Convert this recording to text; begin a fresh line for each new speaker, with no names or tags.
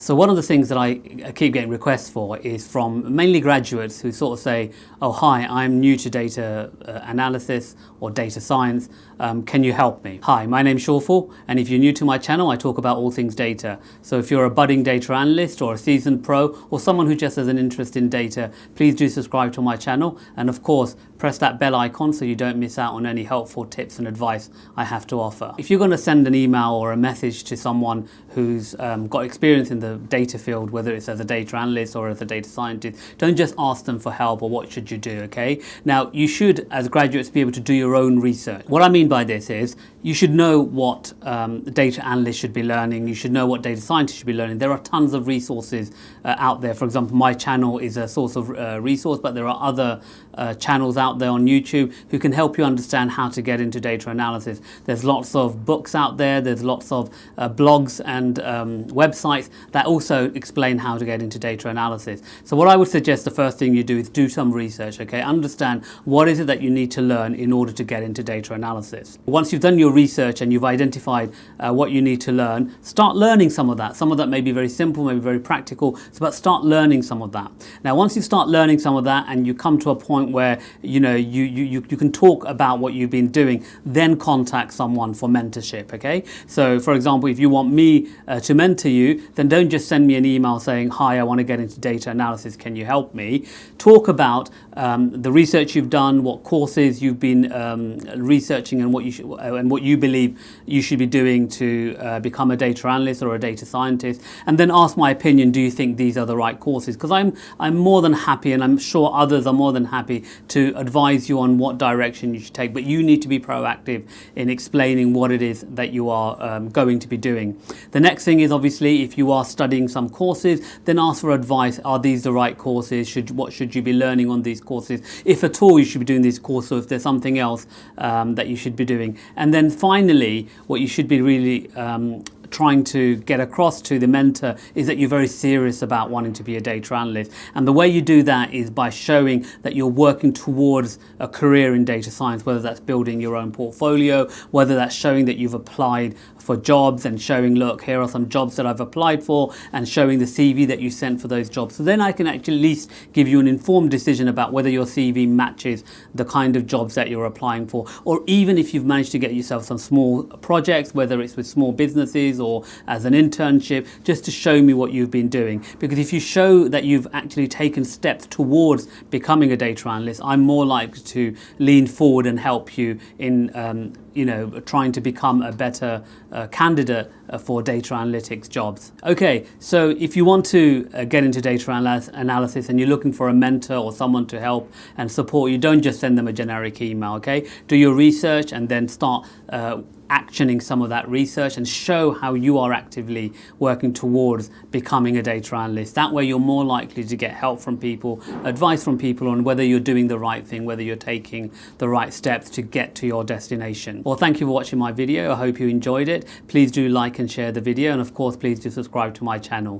So one of the things that I keep getting requests for is from mainly graduates who sort of say, oh hi, I'm new to data analysis or data science, can you help me? Hi, my name's Shorful, and if you're new to my channel, I talk about all things data. So if you're a budding data analyst or a seasoned pro or someone who just has an interest in data, please do subscribe to my channel, and of course press that bell icon so you don't miss out on any helpful tips and advice I have to offer. If you're going to send an email or a message to someone who's got experience in the data field, whether it's as a data analyst or as a data scientist, don't just ask them for help or what should you do, okay? Now, you should, as graduates, be able to do your own research. What I mean by this is you should know what data analysts should be learning. You should know what data scientists should be learning. There are tons of resources out there. For example, my channel is a source of resource, but there are other channels out there on YouTube who can help you understand how to get into data analysis. There's lots of books out there. There's lots of blogs and websites that also explain how to get into data analysis. So what I would suggest the first thing you do is do some research, okay? Understand what is it that you need to learn in order to get into data analysis. Once you've done your research and you've identified what you need to learn, start learning some of that. Some of that may be very simple, maybe very practical, but start learning some of that. Now, once you start learning some of that and you come to a point where you can talk about what you've been doing, then contact someone for mentorship, okay? So for example, if you want me to mentor you, then don't just send me an email saying, hi, I want to get into data analysis, can you help me? Talk about the research you've done, what courses you've been researching, and what you believe you should be doing to become a data analyst or a data scientist, and then ask my opinion. Do you think these are the right courses? Because I'm more than happy, and I'm sure others are more than happy to advise you on what direction you should take, but you need to be proactive in explaining what it is that you are going to be doing. The next thing is, obviously, if you are studying some courses, then ask for advice. Are these the right courses? What should you be learning on these courses? If at all you should be doing these courses, or if there's something else that you should be doing. And then finally, what you should be really trying to get across to the mentor is that you're very serious about wanting to be a data analyst. And the way you do that is by showing that you're working towards a career in data science, whether that's building your own portfolio, whether that's showing that you've applied for jobs and showing, look, here are some jobs that I've applied for, and showing the CV that you sent for those jobs. So then I can actually at least give you an informed decision about whether your CV matches the kind of jobs that you're applying for, or even if you've managed to get yourself some small projects, whether it's with small businesses or as an internship, just to show me what you've been doing. Because if you show that you've actually taken steps towards becoming a data analyst, I'm more likely to lean forward and help you in trying to become a better candidate for data analytics jobs. Okay, so if you want to get into data analysis and you're looking for a mentor or someone to help and support you, don't just send them a generic email, okay? Do your research and then start actioning some of that research and show how you are actively working towards becoming a data analyst. That way you're more likely to get help from people, advice from people on whether you're doing the right thing, whether you're taking the right steps to get to your destination. Well, thank you for watching my video. I hope you enjoyed it. Please do like and share the video, and of course, please do subscribe to my channel.